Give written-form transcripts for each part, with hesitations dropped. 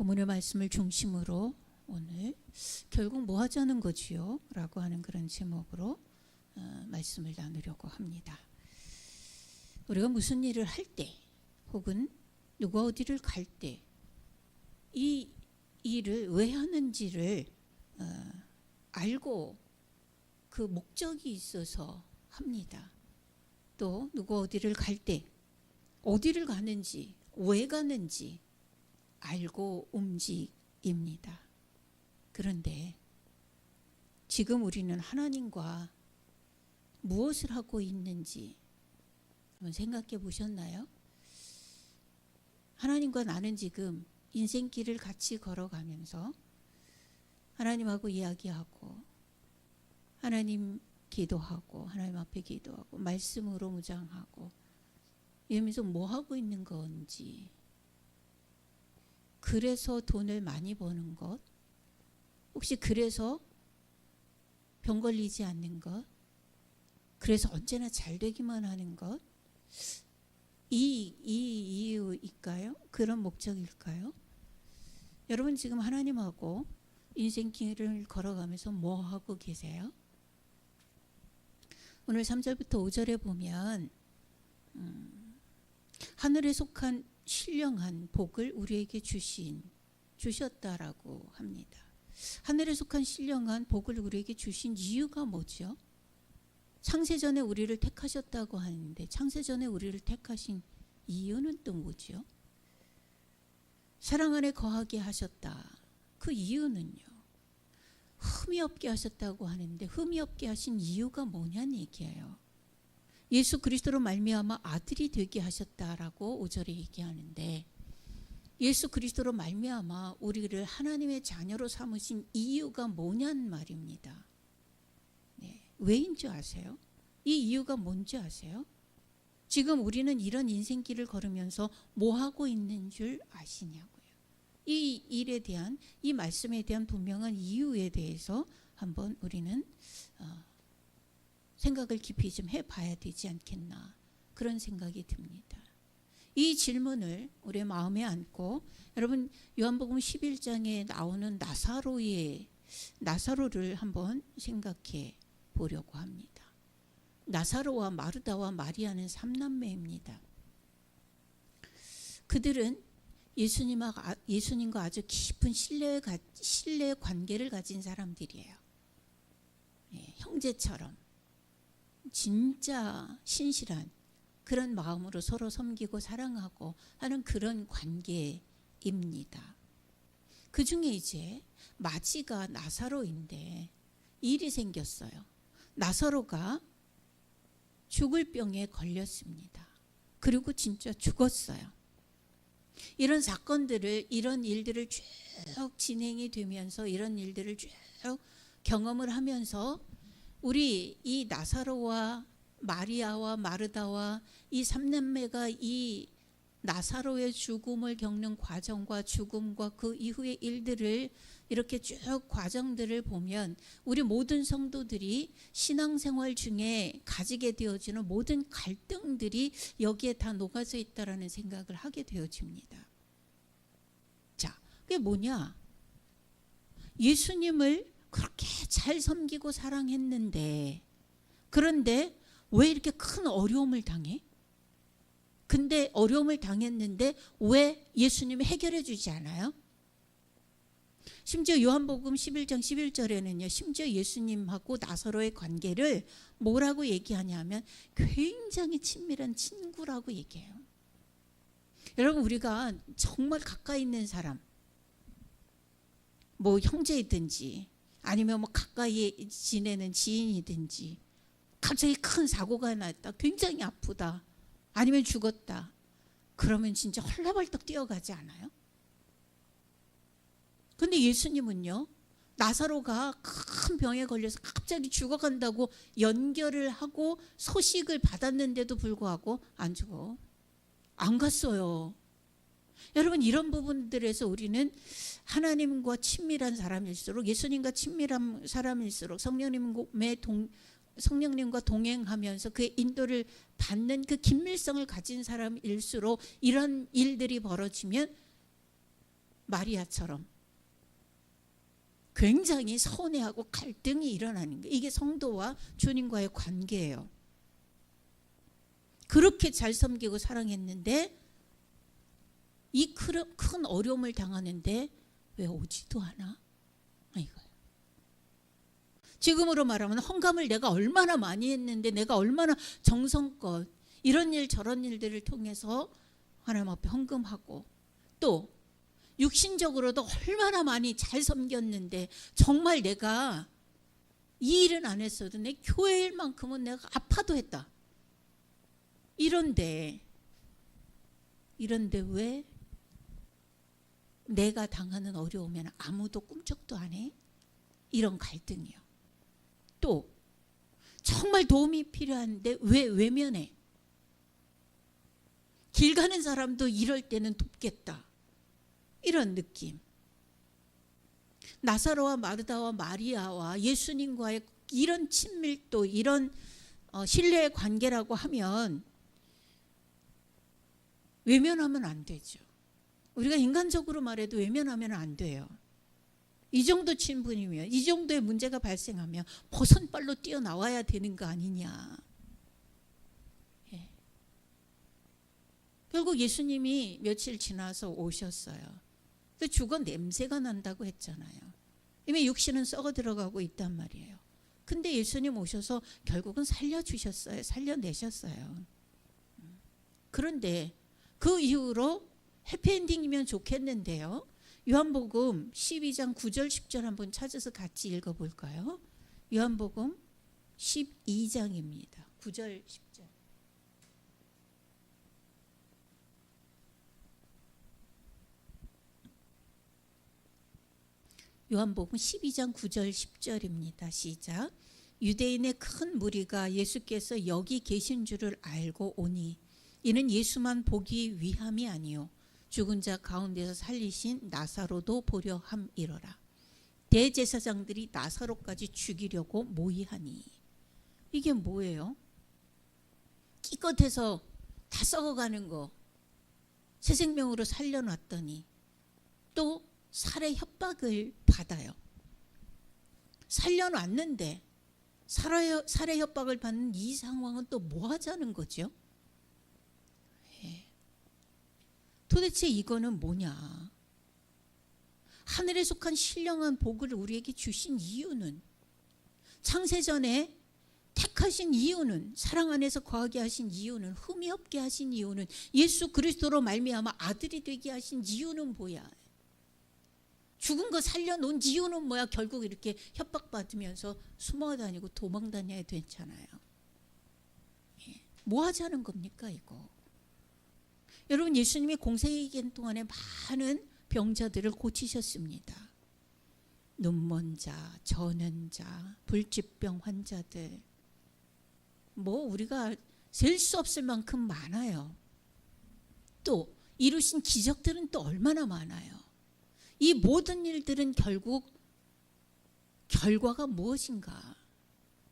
본문의 말씀을 중심으로 오늘 결국 뭐 하자는 거지요? 라고 하는 그런 제목으로 말씀을 나누려고 합니다. 우리가 무슨 일을 할 때 혹은 누가 어디를 갈 때 이 일을 왜 하는지를 알고 그 목적이 있어서 합니다. 또 누가 어디를 갈 때 어디를 가는지 왜 가는지 알고 움직입니다. 그런데 지금 우리는 하나님과 무엇을 하고 있는지 한번 생각해 보셨나요? 하나님과 나는 지금 인생길을 같이 걸어가면서 하나님하고 이야기하고 하나님 기도하고 하나님 앞에 기도하고 말씀으로 무장하고 이러면서 뭐 하고 있는 건지, 그래서 돈을 많이 버는 것, 혹시 그래서 병 걸리지 않는 것, 그래서 언제나 잘 되기만 하는 것, 이 이유일까요? 그런 목적일까요? 여러분 지금 하나님하고 인생길을 걸어가면서 뭐 하고 계세요? 오늘 3절부터 5절에 보면 하늘에 속한 신령한 복을 우리에게 주셨다라고 합니다. 하늘에 속한 신령한 복을 우리에게 주신 이유가 뭐죠? 창세전에 우리를 택하셨다고 하는데 창세전에 우리를 택하신 이유는 또 뭐죠? 사랑 안에 거하게 하셨다. 그 이유는요? 흠이 없게 하셨다고 하는데 흠이 없게 하신 이유가 뭐냐는 얘기예요. 예수 그리스도로 말미암아 아들이 되게 하셨다라고 5절에 얘기하는데 예수 그리스도로 말미암아 우리를 하나님의 자녀로 삼으신 이유가 뭐냐는 말입니다. 네, 왜인 줄 아세요? 이 이유가 뭔지 아세요? 지금 우리는 이런 인생길을 걸으면서 뭐 하고 있는 줄 아시냐고요. 이 일에 대한, 이 말씀에 대한 분명한 이유에 대해서 한번 우리는 생각을 깊이 좀 해봐야 되지 않겠나, 그런 생각이 듭니다. 이 질문을 우리의 마음에 안고 여러분 요한복음 11장에 나오는 나사로를 한번 생각해 보려고 합니다. 나사로와 마르다와 마리아는 3남매입니다. 그들은 예수님과 아주 깊은 신뢰의 관계를 가진 사람들이에요. 네, 형제처럼 진짜 신실한 그런 마음으로 서로 섬기고 사랑하고 하는 그런 관계입니다. 그 중에 이제 마지가 나사로인데 일이 생겼어요. 나사로가 죽을 병에 걸렸습니다. 그리고 진짜 죽었어요. 이런 사건들을, 이런 일들을 쭉 진행이 되면서 이런 일들을 쭉 경험을 하면서 우리 이 나사로와 마리아와 마르다와 이 3남매가 이 나사로의 죽음을 겪는 과정과 죽음과 그 이후의 일들을 이렇게 쭉 과정들을 보면 우리 모든 성도들이 신앙생활 중에 가지게 되어지는 모든 갈등들이 여기에 다 녹아져 있다라는 생각을 하게 되어집니다. 자, 그게 뭐냐? 예수님을 그렇게 잘 섬기고 사랑했는데, 그런데 왜 이렇게 큰 어려움을 당해? 근데 어려움을 당했는데 왜 예수님이 해결해 주지 않아요? 심지어 요한복음 11장 11절에는요. 심지어 예수님하고 나사로의 관계를 뭐라고 얘기하냐면 굉장히 친밀한 친구라고 얘기해요. 여러분 우리가 정말 가까이 있는 사람, 뭐 형제이든지 아니면 뭐 가까이 지내는 지인이든지 갑자기 큰 사고가 났다. 굉장히 아프다. 아니면 죽었다. 그러면 진짜 헐레벌떡 뛰어가지 않아요? 근데 예수님은요. 나사로가 큰 병에 걸려서 갑자기 죽어간다고 연결을 하고 소식을 받았는데도 불구하고 안 죽어. 안 갔어요. 여러분 이런 부분들에서 우리는 하나님과 친밀한 사람일수록, 예수님과 친밀한 사람일수록 성령님과 동행하면서 그의 인도를 받는 그 긴밀성을 가진 사람일수록 이런 일들이 벌어지면 마리아처럼 굉장히 서운해하고 갈등이 일어나는 거예요. 이게 성도와 주님과의 관계예요. 그렇게 잘 섬기고 사랑했는데 이 큰 어려움을 당하는데 왜 오지도 않아? 이거예요. 지금으로 말하면 헌감을 내가 얼마나 많이 했는데, 내가 얼마나 정성껏 이런 일 저런 일들을 통해서 하나님 앞에 헌금하고, 또 육신적으로도 얼마나 많이 잘 섬겼는데, 정말 내가 이 일은 안 했어도 내 교회 일만큼은 내가 아파도 했다. 이런데 왜 내가 당하는 어려우면 아무도 꿈쩍도 안 해? 이런 갈등이요. 또 정말 도움이 필요한데 왜 외면해? 길 가는 사람도 이럴 때는 돕겠다. 이런 느낌. 나사로와 마르다와 마리아와 예수님과의 이런 친밀도, 이런 신뢰의 관계라고 하면 외면하면 안 되죠. 우리가 인간적으로 말해도 외면하면 안 돼요. 이 정도 친분이면, 이 정도의 문제가 발생하면 버선발로 뛰어나와야 되는 거 아니냐. 예. 결국 예수님이 며칠 지나서 오셨어요. 근데 죽어 냄새가 난다고 했잖아요. 이미 육신은 썩어 들어가고 있단 말이에요. 근데 예수님 오셔서 결국은 살려주셨어요. 살려내셨어요. 그런데 그 이후로 해피엔딩이면 좋겠는데요. 요한복음 12장 9절 10절 한번 찾아서 같이 읽어볼까요? 요한복음 12장입니다. 9절 10절. 요한복음 12장 9절 10절입니다. 시작. 유대인의 큰 무리가 예수께서 여기 계신 줄을 알고 오니 이는 예수만 보기 위함이 아니요 죽은 자 가운데서 살리신 나사로도 보려 함이로라. 대제사장들이 나사로까지 죽이려고 모의하니. 이게 뭐예요? 기껏해서 다 썩어가는 거 새 생명으로 살려놨더니 또 살해 협박을 받아요. 살려놨는데 살해 협박을 받는 이 상황은 또 뭐 하자는 거죠? 도대체 이거는 뭐냐? 하늘에 속한 신령한 복을 우리에게 주신 이유는, 창세전에 택하신 이유는, 사랑 안에서 거하게 하신 이유는, 흠이 없게 하신 이유는, 예수 그리스도로 말미암아 아들이 되게 하신 이유는 뭐야? 죽은 거 살려놓은 이유는 뭐야? 결국 이렇게 협박받으면서 숨어다니고 도망다녀야 되잖아요. 뭐 하자는 겁니까 이거? 여러분, 예수님이 공생의 기간 동안에 많은 병자들을 고치셨습니다. 눈먼 자, 저는 자, 불치병 환자들, 뭐 우리가 셀 수 없을 만큼 많아요. 또 이루신 기적들은 또 얼마나 많아요. 이 모든 일들은 결국 결과가 무엇인가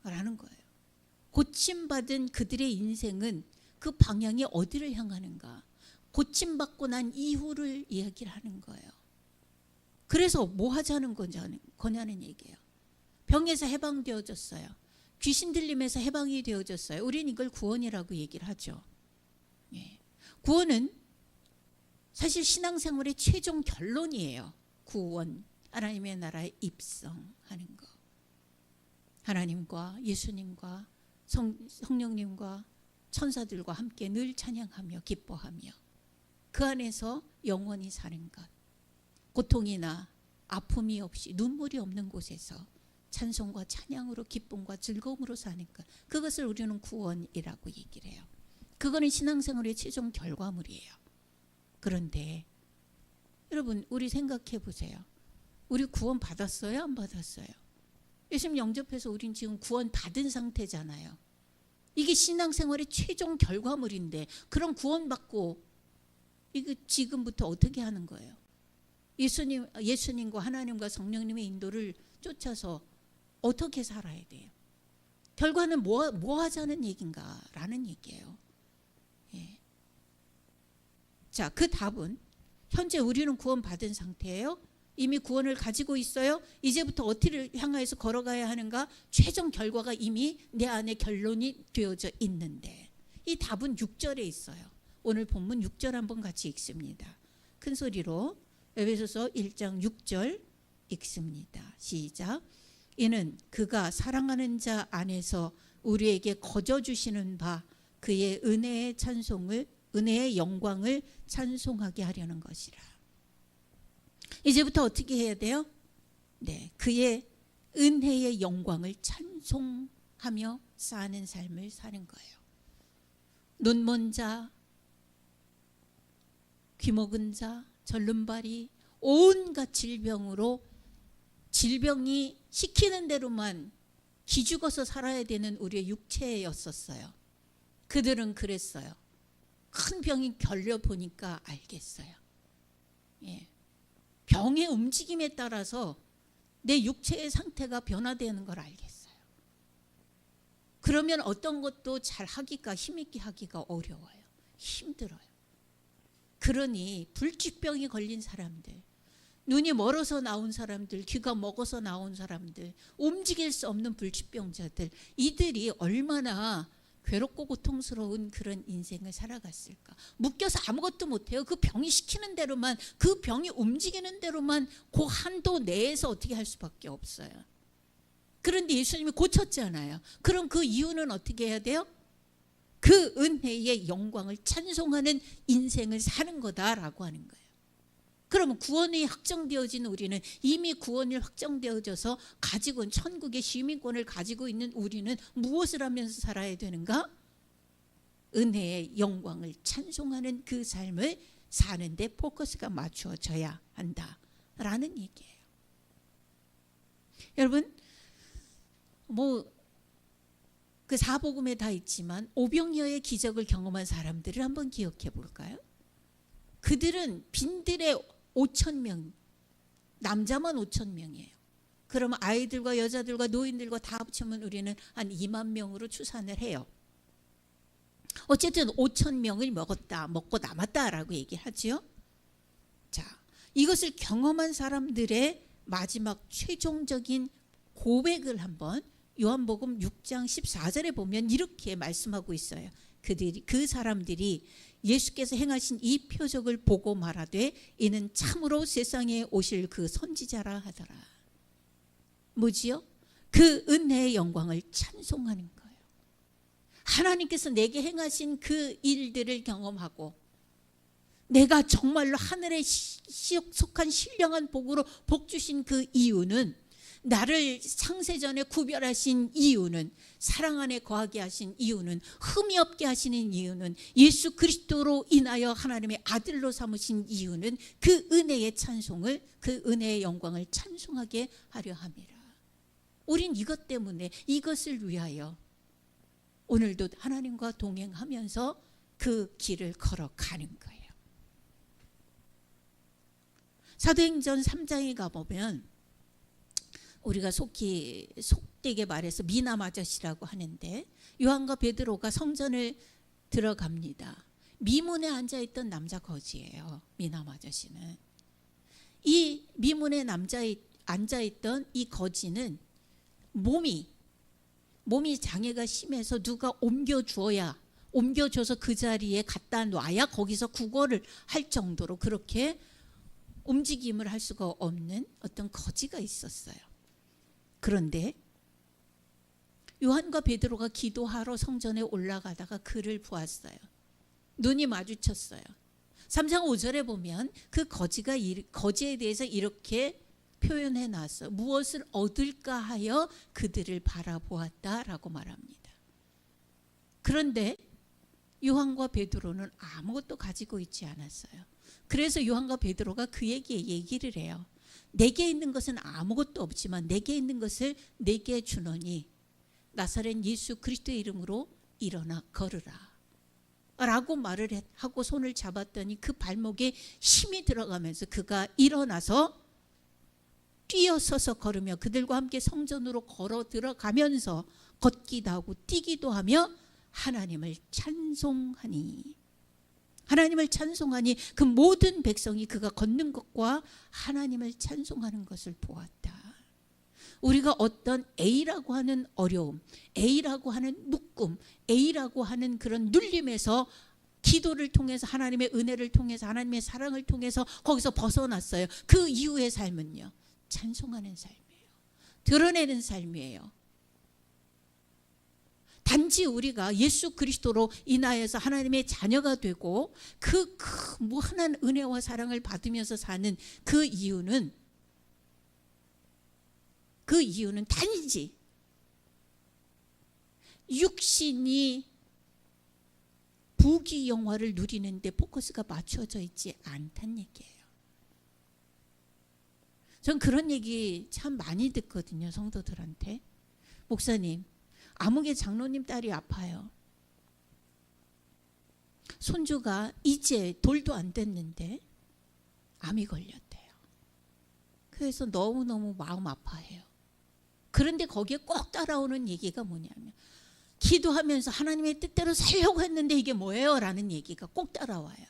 라는 거예요. 고침받은 그들의 인생은 그 방향이 어디를 향하는가, 고침받고 난 이후를 이야기를 하는 거예요. 그래서 뭐 하자는 거냐는 얘기예요. 병에서 해방되어졌어요. 귀신 들림에서 해방이 되어졌어요. 우리는 이걸 구원이라고 얘기를 하죠. 구원은 사실 신앙생활의 최종 결론이에요. 구원, 하나님의 나라에 입성하는 거. 하나님과 예수님과 성령님과 천사들과 함께 늘 찬양하며 기뻐하며 그 안에서 영원히 사는 것. 고통이나 아픔이 없이 눈물이 없는 곳에서 찬송과 찬양으로 기쁨과 즐거움으로 사는 것. 그것을 우리는 구원이라고 얘기를 해요. 그거는 신앙생활의 최종 결과물이에요. 그런데 여러분, 우리 생각해 보세요. 우리 구원 받았어요? 안 받았어요? 예수님 영접해서 우린 지금 구원 받은 상태잖아요. 이게 신앙생활의 최종 결과물인데, 그런 구원받고 이거 지금부터 어떻게 하는 거예요? 예수님과 하나님과 성령님의 인도를 쫓아서 어떻게 살아야 돼요? 결과는 뭐 하자는 얘기인가라는 얘기예요. 자, 그 답은 현재 우리는 구원받은 상태예요. 이미 구원을 가지고 있어요. 이제부터 어디를 향해서 걸어가야 하는가? 최종 결과가 이미 내 안에 결론이 되어져 있는데, 이 답은 6절에 있어요. 오늘 본문 6절 한번 같이 읽습니다. 큰 소리로 에베소서 1장 6절 읽습니다. 시작. 이는 그가 사랑하는 자 안에서 우리에게 거저 주시는 바 그의 은혜의 영광을 찬송하게 하려는 것이라. 이제부터 어떻게 해야 돼요? 네, 그의 은혜의 영광을 찬송하며 사는 삶을 사는 거예요. 눈먼 자, 귀먹은 자, 절름발이, 온갖 질병으로, 질병이 시키는 대로만 기죽어서 살아야 되는 우리의 육체였었어요. 그들은 그랬어요. 큰 병이 걸려보니까 알겠어요. 예. 병의 움직임에 따라서 내 육체의 상태가 변화되는 걸 알겠어요. 그러면 어떤 것도 잘 하기가, 힘있게 하기가 어려워요. 힘들어요. 그러니 불치병이 걸린 사람들, 눈이 멀어서 나온 사람들, 귀가 먹어서 나온 사람들, 움직일 수 없는 불치병자들, 이들이 얼마나 괴롭고 고통스러운 그런 인생을 살아갔을까. 묶여서 아무것도 못해요. 그 병이 시키는 대로만, 그 병이 움직이는 대로만 그 한도 내에서 어떻게 할 수밖에 없어요. 그런데 예수님이 고쳤잖아요. 그럼 그 이유는 어떻게 해야 돼요? 그 은혜의 영광을 찬송하는 인생을 사는 거다라고 하는 거예요. 그러면 구원이 확정되어진 우리는, 이미 구원이 확정되어져서 가지고 있는 천국의 시민권을 가지고 있는 우리는 무엇을 하면서 살아야 되는가? 은혜의 영광을 찬송하는 그 삶을 사는데 포커스가 맞추어져야 한다라는 얘기예요. 여러분, 그 사복음에 다 있지만 오병이어의 기적을 경험한 사람들을 한번 기억해 볼까요? 그들은 빈들의 5,000명, 남자만 5,000명이에요. 그러면 아이들과 여자들과 노인들과 다 합치면 우리는 한 2만 명으로 추산을 해요. 어쨌든 5,000명을 먹고 남았다라고 얘기하죠. 자, 이것을 경험한 사람들의 마지막 최종적인 고백을 한번 요한복음 6장 14절에 보면 이렇게 말씀하고 있어요. 그 사람들이 예수께서 행하신 이 표적을 보고 말하되 이는 참으로 세상에 오실 그 선지자라 하더라. 뭐지요? 그 은혜의 영광을 찬송하는 거예요. 하나님께서 내게 행하신 그 일들을 경험하고 내가 정말로 하늘에 속한 신령한 복으로 복 주신 그 이유는, 나를 창세전에 구별하신 이유는, 사랑 안에 거하게 하신 이유는, 흠이 없게 하시는 이유는, 예수 그리스도로 인하여 하나님의 아들로 삼으신 이유는 그 은혜의 찬송을, 그 은혜의 영광을 찬송하게 하려 함이라. 우린 이것 때문에, 이것을 위하여 오늘도 하나님과 동행하면서 그 길을 걸어가는 거예요. 사도행전 3장에 가보면 우리가 속되게 말해서 미남 아저씨라고 하는데, 요한과 베드로가 성전을 들어갑니다. 미문에 앉아있던 남자 거지예요. 미남 아저씨는. 이 미문에 앉아있던 이 거지는 몸이 장애가 심해서 누가 옮겨줘서 그 자리에 갖다 놔야 거기서 구걸을 할 정도로 그렇게 움직임을 할 수가 없는 어떤 거지가 있었어요. 그런데 요한과 베드로가 기도하러 성전에 올라가다가 그를 보았어요. 눈이 마주쳤어요. 3장 5절에 보면 그 거지에 대해서 이렇게 표현해 놨어요. 무엇을 얻을까 하여 그들을 바라보았다라고 말합니다. 그런데 요한과 베드로는 아무것도 가지고 있지 않았어요. 그래서 요한과 베드로가 그에게 얘기를 해요. 내게 있는 것은 아무것도 없지만 내게 있는 것을 내게 주노니 나사렛 예수 그리스도의 이름으로 일어나 걸으라 라고 말을 하고 손을 잡았더니 그 발목에 힘이 들어가면서 그가 일어나서 뛰어서서 걸으며 그들과 함께 성전으로 걸어 들어가면서 걷기도 하고 뛰기도 하며 하나님을 찬송하니 하나님을 찬송하니 그 모든 백성이 그가 걷는 것과 하나님을 찬송하는 것을 보았다. 우리가 어떤 A라고 하는 어려움, A라고 하는 묶음, A라고 하는 그런 눌림에서 기도를 통해서 하나님의 은혜를 통해서 하나님의 사랑을 통해서 거기서 벗어났어요. 그 이후의 삶은요, 찬송하는 삶이에요. 드러내는 삶이에요. 단지 우리가 예수 그리스도로 인하여서 하나님의 자녀가 되고 그 무한한 은혜와 사랑을 받으면서 사는 그 이유는 단지 육신이 부귀 영화를 누리는데 포커스가 맞춰져 있지 않다는 얘기예요. 전 그런 얘기 참 많이 듣거든요, 성도들한테. 목사님, 아무개 장로님 딸이 아파요. 손주가 이제 돌도 안 됐는데 암이 걸렸대요. 그래서 너무너무 마음 아파해요. 그런데 거기에 꼭 따라오는 얘기가 뭐냐면, 기도하면서 하나님의 뜻대로 살려고 했는데 이게 뭐예요? 라는 얘기가 꼭 따라와요.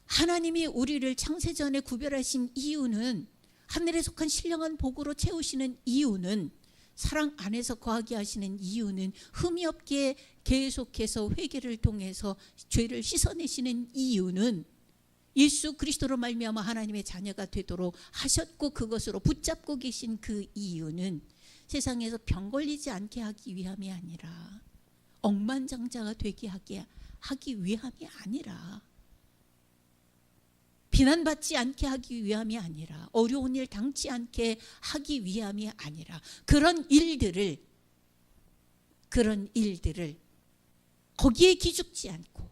하나님이 우리를 창세전에 구별하신 이유는, 하늘에 속한 신령한 복으로 채우시는 이유는, 사랑 안에서 거하게 하시는 이유는, 흠이 없게 계속해서 회개를 통해서 죄를 씻어내시는 이유는 예수 그리스도로 말미암아 하나님의 자녀가 되도록 하셨고, 그것으로 붙잡고 계신 그 이유는 세상에서 병 걸리지 않게 하기 위함이 아니라, 억만장자가 되게 하기 위함이 아니라, 비난받지 않게 하기 위함이 아니라, 어려운 일 당치 않게 하기 위함이 아니라, 그런 일들을 거기에 기죽지 않고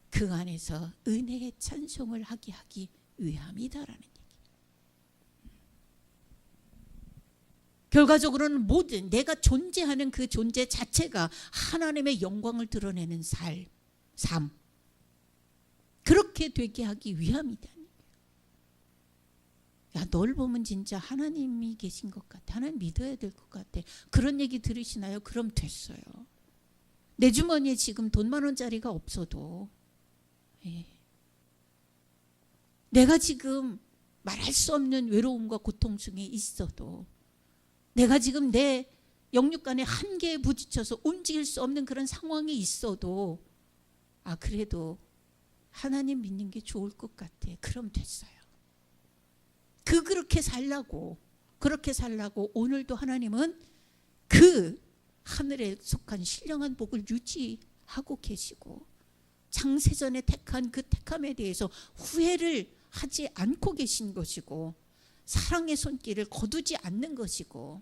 그 안에서 은혜의 찬송을 하게 하기 위함이다라는 얘기. 결과적으로는 모든 내가 존재하는 그 존재 자체가 하나님의 영광을 드러내는 삶, 그렇게 되게 하기 위함이다. 야, 널 보면 진짜 하나님이 계신 것 같아. 하나님 믿어야 될 것 같아. 그런 얘기 들으시나요? 그럼 됐어요. 내 주머니에 지금 돈 10,000원짜리가 없어도, 내가 지금 말할 수 없는 외로움과 고통 중에 있어도, 내가 지금 내 영육간의 한계에 부딪혀서 움직일 수 없는 그런 상황이 있어도, 그래도 하나님 믿는 게 좋을 것 같아. 그럼 됐어요. 그렇게 살라고 오늘도 하나님은 그 하늘에 속한 신령한 복을 유지하고 계시고, 창세전에 택한 그 택함에 대해서 후회를 하지 않고 계신 것이고, 사랑의 손길을 거두지 않는 것이고,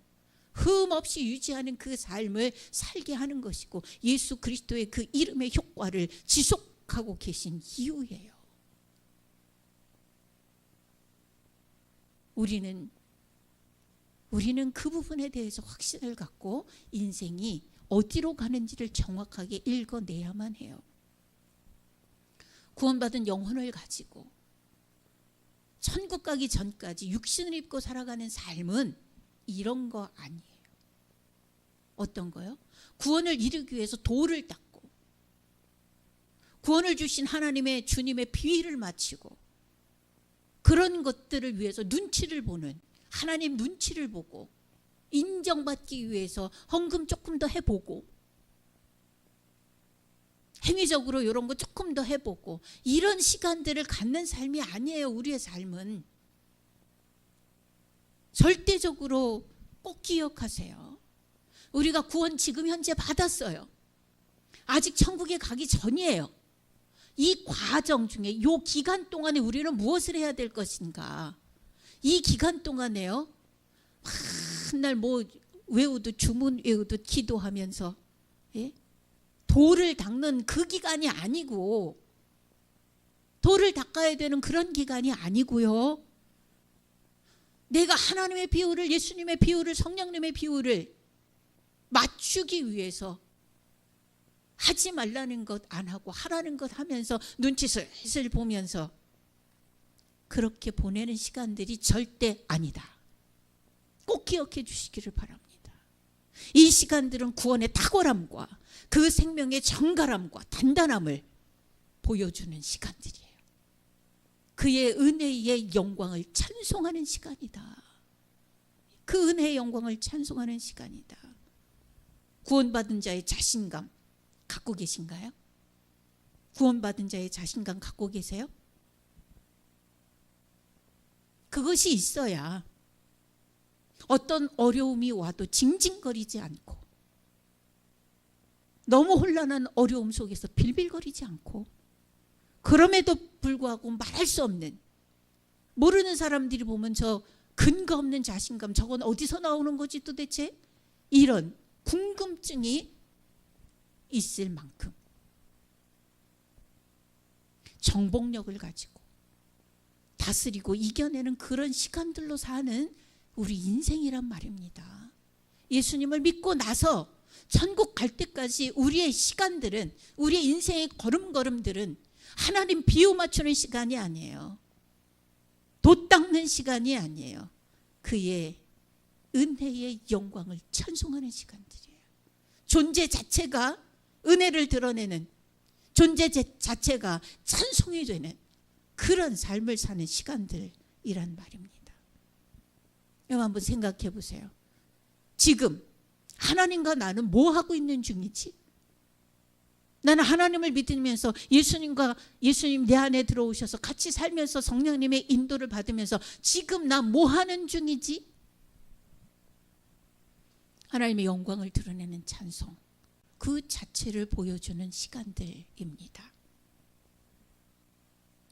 흠 없이 유지하는 그 삶을 살게 하는 것이고, 예수 그리스도의 그 이름의 효과를 지속하고 계신 이유예요. 우리는 그 부분에 대해서 확신을 갖고 인생이 어디로 가는지를 정확하게 읽어내야만 해요. 구원받은 영혼을 가지고 천국 가기 전까지 육신을 입고 살아가는 삶은 이런 거 아니에요. 어떤 거요? 구원을 이루기 위해서 도를 닦고, 구원을 주신 하나님의 주님의 비위를 마치고, 그런 것들을 위해서 눈치를 보는, 하나님 눈치를 보고, 인정받기 위해서 헌금 조금 더 해보고, 행위적으로 이런 거 조금 더 해보고, 이런 시간들을 갖는 삶이 아니에요. 우리의 삶은. 절대적으로 꼭 기억하세요. 우리가 구원 지금 현재 받았어요. 아직 천국에 가기 전이에요. 이 과정 중에, 이 기간 동안에 우리는 무엇을 해야 될 것인가? 이 기간 동안에요, 맨날 외우듯 주문 외우듯 기도하면서, 돌을 닦는 그 기간이 아니고, 돌을 닦아야 되는 그런 기간이 아니고요. 내가 하나님의 비유를, 예수님의 비유를, 성령님의 비유를 맞추기 위해서 하지 말라는 것 안 하고 하라는 것 하면서 눈치 슬슬 보면서 그렇게 보내는 시간들이 절대 아니다. 꼭 기억해 주시기를 바랍니다. 이 시간들은 구원의 탁월함과 그 생명의 정갈함과 단단함을 보여주는 시간들이에요. 그의 은혜의 영광을 찬송하는 시간이다. 그 은혜의 영광을 찬송하는 시간이다. 구원받은 자의 자신감 갖고 계신가요? 구원받은 자의 자신감 갖고 계세요? 그것이 있어야 어떤 어려움이 와도 징징거리지 않고, 너무 혼란한 어려움 속에서 빌빌거리지 않고, 그럼에도 불구하고 말할 수 없는, 모르는 사람들이 보면 저 근거 없는 자신감, 저건 어디서 나오는 거지 도대체? 이런 궁금증이 있을 만큼 정복력을 가지고 다스리고 이겨내는 그런 시간들로 사는 우리 인생이란 말입니다. 예수님을 믿고 나서 천국 갈 때까지 우리의 시간들은, 우리의 인생의 걸음걸음들은 하나님 비유 맞추는 시간이 아니에요. 돛 닦는 시간이 아니에요. 그의 은혜의 영광을 찬송하는 시간들이에요. 존재 자체가 은혜를 드러내는, 존재 자체가 찬송이 되는 그런 삶을 사는 시간들이란 말입니다. 여러분 한번 생각해 보세요. 지금 하나님과 나는 뭐 하고 있는 중이지? 나는 하나님을 믿으면서 예수님 내 안에 들어오셔서 같이 살면서 성령님의 인도를 받으면서 지금 나 뭐 하는 중이지? 하나님의 영광을 드러내는 찬송, 그 자체를 보여주는 시간들입니다.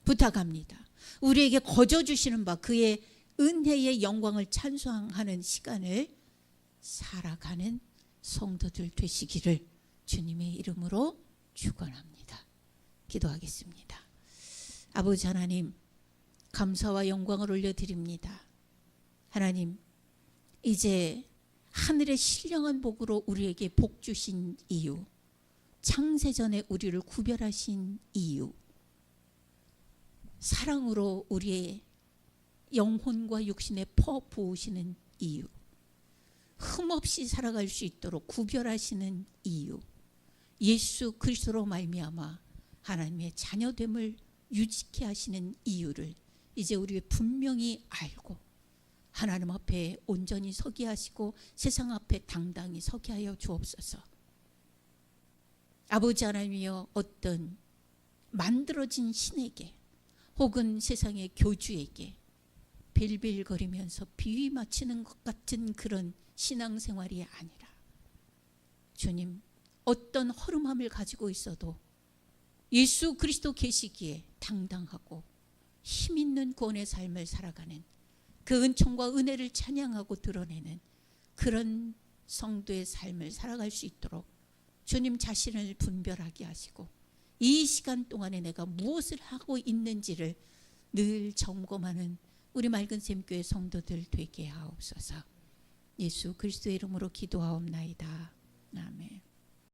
부탁합니다. 우리에게 거저 주시는 바 그의 은혜의 영광을 찬송하는 시간을 살아가는 성도들 되시기를 주님의 이름으로 축원합니다. 기도하겠습니다. 아버지 하나님, 감사와 영광을 올려드립니다. 하나님, 이제 하늘의 신령한 복으로 우리에게 복 주신 이유, 창세전에 우리를 구별하신 이유, 사랑으로 우리의 영혼과 육신에 퍼 부으시는 이유, 흠없이 살아갈 수 있도록 구별하시는 이유, 예수 그리스도로 말미암아 하나님의 자녀됨을 유지케 하시는 이유를 이제 우리 분명히 알고 하나님 앞에 온전히 서게 하시고 세상 앞에 당당히 서게 하여 주옵소서. 아버지 하나님이여, 어떤 만들어진 신에게 혹은 세상의 교주에게 빌빌거리면서 비위 맞히는 것 같은 그런 신앙생활이 아니라, 주님, 어떤 허름함을 가지고 있어도 예수 그리스도 계시기에 당당하고 힘있는 구원의 삶을 살아가는, 그 은총과 은혜를 찬양하고 드러내는 그런 성도의 삶을 살아갈 수 있도록 주님 자신을 분별하게 하시고, 이 시간 동안에 내가 무엇을 하고 있는지를 늘 점검하는 우리 맑은 샘교회 성도들 되게 하옵소서. 예수 그리스도의 이름으로 기도하옵나이다. 아멘.